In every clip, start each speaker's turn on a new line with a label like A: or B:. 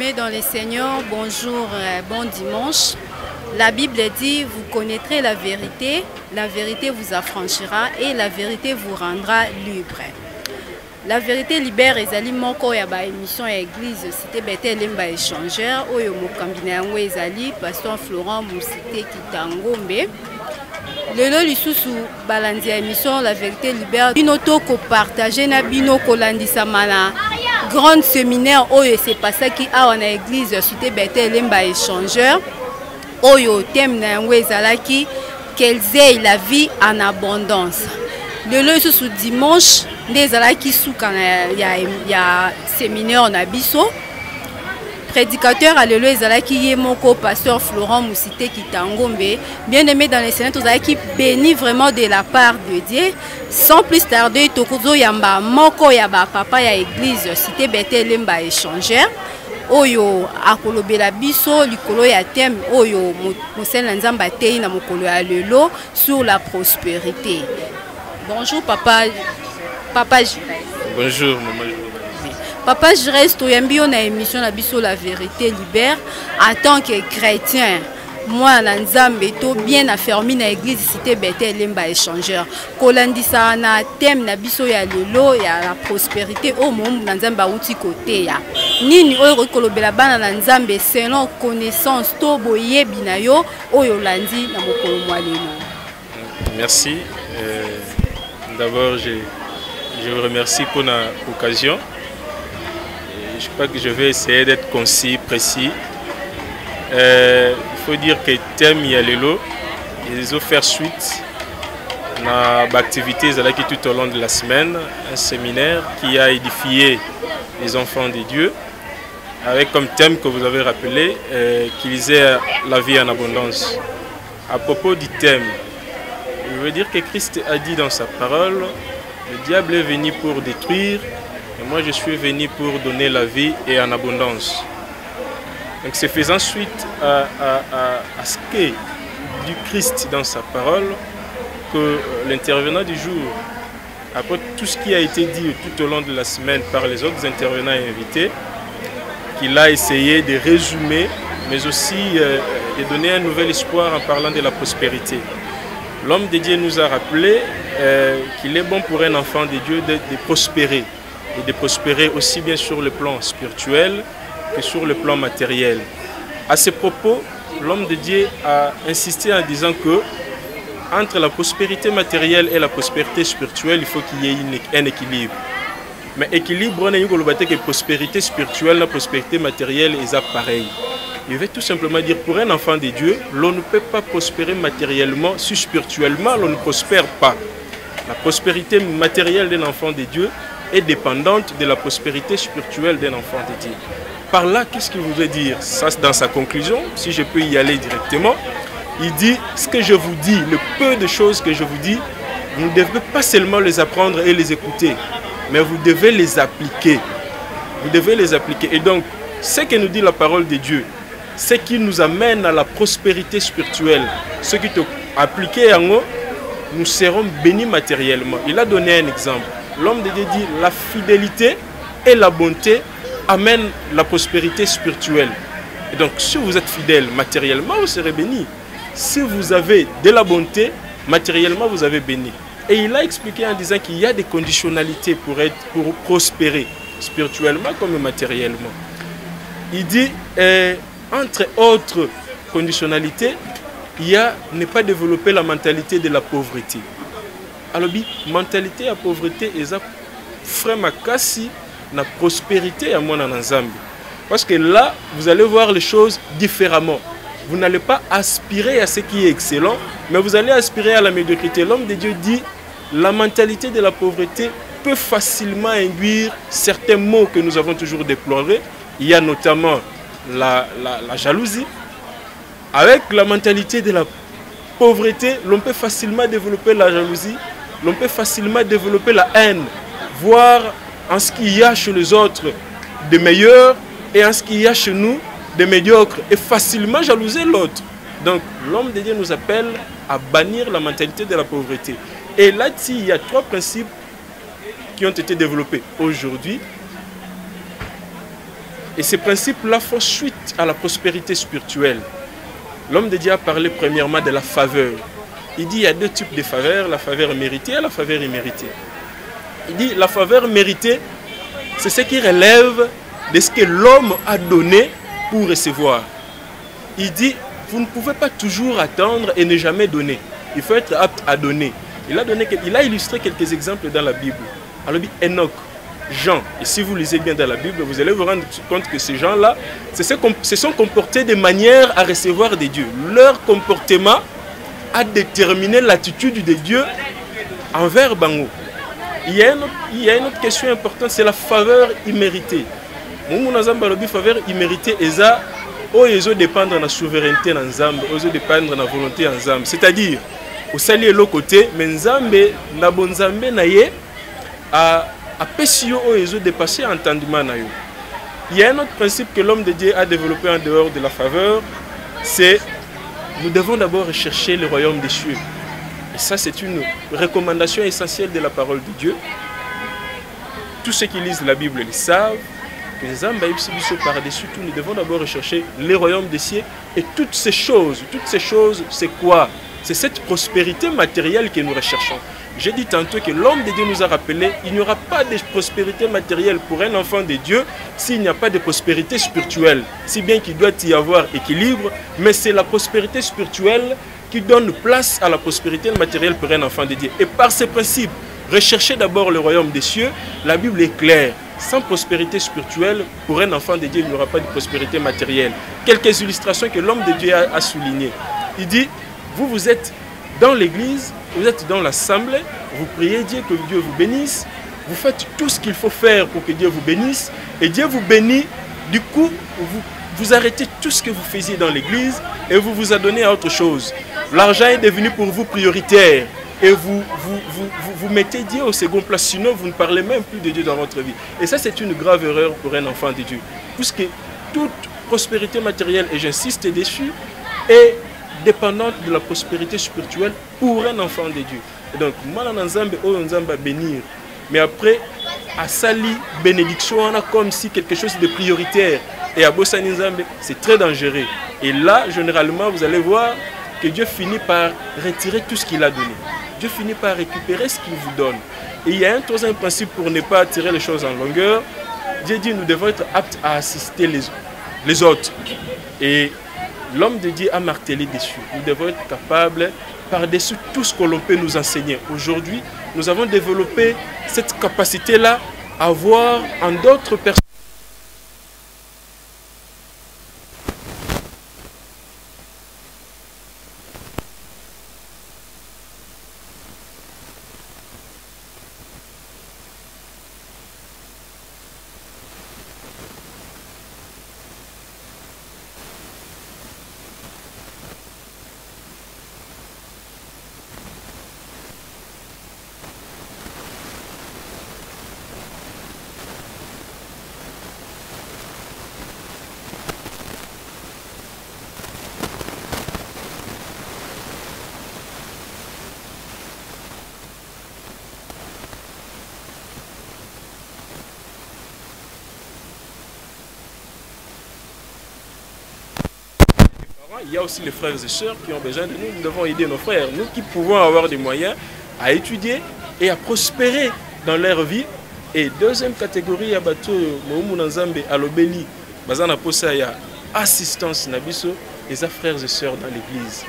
A: Bien-aimés dans le Seigneur, bonjour, bon dimanche. La Bible dit, vous connaîtrez la vérité vous affranchira et la vérité vous rendra libre. La vérité libère ezali moko ya ba émission ya église Cité Bethel Lemba échangeur oyo mokambina yango ezali pasteur Florent Musite Kitangombe. Lelo lisusu balandi ya émission la vérité libère bino to ko partager na bino ko landisa mana grand séminaire oyo c'est passé qui a na église Cité Bethel Lemba échangeur oyo thème na yango ezalaki qu'elles aient la vie en abondance. Lelo lisusu dimanche ndezalaki suka ya séminaire na biso prédicateur à lelo ezalaki yemoko pasteur Florent Musite Kitangombe. Bien-aimé dans les Seigneur, tozalaki béni vraiment de la part de Dieu. Sans plus tarder, tokozo yamba moko ya ba papa ya église Cité Bethel Lemba échangeur oyo akolobela biso likolo ya thème oyo mosala nzamba tei na mokolo ya lelo sur la prospérité. Bonjour papa Jires.
B: Bonjour maman.
A: Papa Jires, tu as une émission na biso la vérité libère en tant que chrétien. Moi Nzambe to bien affermi na église Cité Bethel Lemba échangeur. Kolandisa na thème na biso ya lelo ya la prospérité au monde Nzamba uti côté ya. Nini oyo kolobela bana na Nzambe selon connaissance to boyebi na yo oyo landi na mokolo mwa lelo.
B: Merci. D'abord je vous remercie pour l'occasion. Je crois que je vais essayer d'être concis, précis. Il faut dire que thème y a lelo, ils ont fait suite à l'activité tout au long de la semaine, un séminaire qui a édifié les enfants de Dieu, avec comme thème que vous avez rappelé, qu'ils aient la vie en abondance. À propos du thème, je veux dire que Christ a dit dans sa parole, le diable est venu pour détruire, et moi je suis venu pour donner la vie et en abondance. Donc c'est faisant suite à ce qu'est du Christ dans sa parole que l'intervenant du jour, après tout ce qui a été dit tout au long de la semaine par les autres intervenants et invités, qu'il a essayé de résumer, mais aussi de donner un nouvel espoir en parlant de la prospérité. L'homme de Dieu nous a rappelé qu'il est bon pour un enfant de Dieu de prospérer, et de prospérer aussi bien sur le plan spirituel que sur le plan matériel. À ce propos, l'homme de Dieu a insisté en disant que entre la prospérité matérielle et la prospérité spirituelle, il faut qu'il y ait un équilibre. Mais équilibre, on a dit que prospérité spirituelle, la prospérité matérielle est pareil. Il veut tout simplement dire pour un enfant de Dieu, l'on ne peut pas prospérer matériellement si spirituellement l'on ne prospère pas. La prospérité matérielle d'un enfant de Dieu est dépendante de la prospérité spirituelle d'un enfant de Dieu. Par là, qu'est-ce qu'il voudrait dire? Ça, dans sa conclusion, si je peux y aller directement, il dit, ce que je vous dis, le peu de choses que je vous dis, vous ne devez pas seulement les apprendre et les écouter, mais vous devez les appliquer. Vous devez les appliquer. Et donc, ce que nous dit la parole de Dieu, ce qui nous amène à la prospérité spirituelle, ce qui est appliqué en nous, nous serons bénis matériellement. Il a donné un exemple. L'homme de Dieu dit, la fidélité et la bonté amène la prospérité spirituelle. Et donc, si vous êtes fidèle matériellement, vous serez béni. Si vous avez de la bonté, matériellement, vous avez béni. Et il a expliqué en disant qu'il y a des conditionnalités pour prospérer, spirituellement comme matériellement. Il dit, entre autres conditionnalités, il y a ne pas développer la mentalité de la pauvreté. Alors, mentalité à pauvreté, est vraiment cassée. La prospérité à mon Nzambe. Parce que là, vous allez voir les choses différemment. Vous n'allez pas aspirer à ce qui est excellent, mais vous allez aspirer à la médiocrité. L'homme de Dieu dit, la mentalité de la pauvreté peut facilement induire certains maux que nous avons toujours déplorés. Il y a notamment la jalousie. Avec la mentalité de la pauvreté, l'on peut facilement développer la jalousie, l'on peut facilement développer la haine, voire en ce qu'il y a chez les autres de meilleurs et en ce qu'il y a chez nous de médiocres et facilement jalouser l'autre. Donc l'homme de Dieu nous appelle à bannir la mentalité de la pauvreté. Et là-dessus, il y a trois principes qui ont été développés aujourd'hui Et ces principes-là font suite à la prospérité spirituelle. L'homme de Dieu a parlé premièrement de la faveur. Il dit qu'il y a deux types de faveurs, la faveur méritée et la faveur imméritée. Il dit la faveur méritée, c'est ce qui relève de ce que l'homme a donné pour recevoir. Il dit, vous ne pouvez pas toujours attendre et ne jamais donner. Il faut être apte à donner. Il a illustré quelques exemples dans la Bible. Alors, Enoch, Jean, et si vous lisez bien dans la Bible, vous allez vous rendre compte que ces gens-là se sont comportés de manière à recevoir des dieux. Leur comportement a déterminé l'attitude de Dieu envers Bango. Il y a une autre question importante, c'est la faveur imméritée. La faveur imméritée, ils dépendent de la souveraineté dans Nzambe, ils dépendent de la volonté en Nzambe. C'est-à-dire, au sali l'autre côté, mais Nzambe, na bonzambe na ye, a pesio ils ont dépassé entendement na yo. Il y a un autre principe que l'homme de Dieu a développé en dehors de la faveur, c'est nous devons d'abord rechercher le royaume des cieux. Et ça, c'est une recommandation essentielle de la parole de Dieu. Tous ceux qui lisent la Bible le savent. Que les âmes par-dessus tout, nous devons d'abord rechercher les royaumes des cieux. Et toutes ces choses, c'est quoi? C'est cette prospérité matérielle que nous recherchons. J'ai dit tantôt que l'homme de Dieu nous a rappelé, il n'y aura pas de prospérité matérielle pour un enfant de Dieu s'il n'y a pas de prospérité spirituelle. Si bien qu'il doit y avoir équilibre, mais c'est la prospérité spirituelle qui donne place à la prospérité matérielle pour un enfant de Dieu. Et par ces principes, recherchez d'abord le royaume des cieux, la Bible est claire. Sans prospérité spirituelle, pour un enfant de Dieu, il n'y aura pas de prospérité matérielle. Quelques illustrations que l'homme de Dieu a soulignées. Il dit, vous êtes dans l'église, vous êtes dans l'assemblée, vous priez Dieu, que Dieu vous bénisse, vous faites tout ce qu'il faut faire pour que Dieu vous bénisse, et Dieu vous bénit, du coup, vous arrêtez tout ce que vous faisiez dans l'église, et vous vous adonnez à autre chose. L'argent est devenu pour vous prioritaire, et vous mettez Dieu au second place, sinon vous ne parlez même plus de Dieu dans votre vie. Et ça, c'est une grave erreur pour un enfant de Dieu, puisque toute prospérité matérielle, et j'insiste dessus, est dépendante de la prospérité spirituelle pour un enfant de Dieu. Et donc, moi, Nzambe bénir, mais après, à Sali, bénédiction, on a comme si quelque chose de prioritaire. Et à Bossani Nzambe, c'est très dangereux. Et là, généralement, vous allez voir que Dieu finit par retirer tout ce qu'il a donné. Dieu finit par récupérer ce qu'il vous donne. Et il y a un troisième principe pour ne pas tirer les choses en longueur. Dieu dit, nous devons être aptes à assister les autres. Et l'homme de Dieu a martelé dessus. Nous devons être capables, par-dessus tout ce que l'on peut nous enseigner. Aujourd'hui, nous avons développé cette capacité-là à voir en d'autres personnes. Il y a aussi les frères et sœurs qui ont besoin de nous. Nous devons aider nos frères. Nous qui pouvons avoir des moyens à étudier et à prospérer dans leur vie. Et deuxième catégorie, il y a assistance nabiso et les frères et sœurs dans l'église.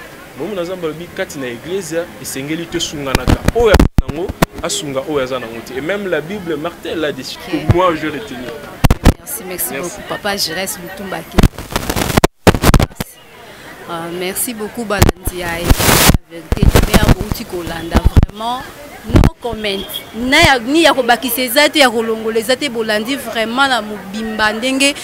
B: Et même la Bible martèle là-dessus. Que moi je retiens.
A: Merci beaucoup, Papa Giresse Lutumba. Merci beaucoup, Balandia. Vraiment, no comment. Ni ya kobaki sezate ya kolongoleza te bolandi vraiment la mobimba ndenge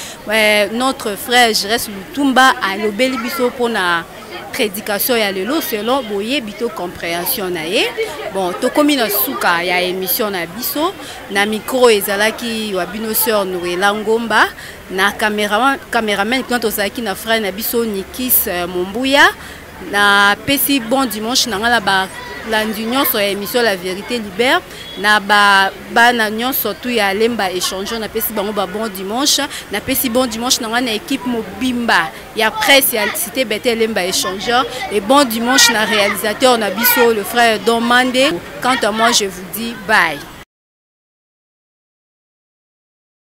A: notre frère Giresse Lutumba a lobeli biso pona prédication ya lelo selon boye bito compréhension na ye. Bon, tokomi na suka ya émission na biso na micro ezalaki wa bino sœur Noëlla Ngomba na caméraman quand ozalaki na frère na biso Nikis Mombuya na pesi bon dimanche na ngala ba landi nyonso ya émission La Vérité Libère na bana nyonso tu ya lemba échange na pesi bango ba bon dimanche na pesi bon dimanche na wana équipe mobimba ya presse ya cité Bethel lemba échangeur et bon dimanche na réalisateur na biso le frère Don Mandé. Quant à moi je vous dis bye.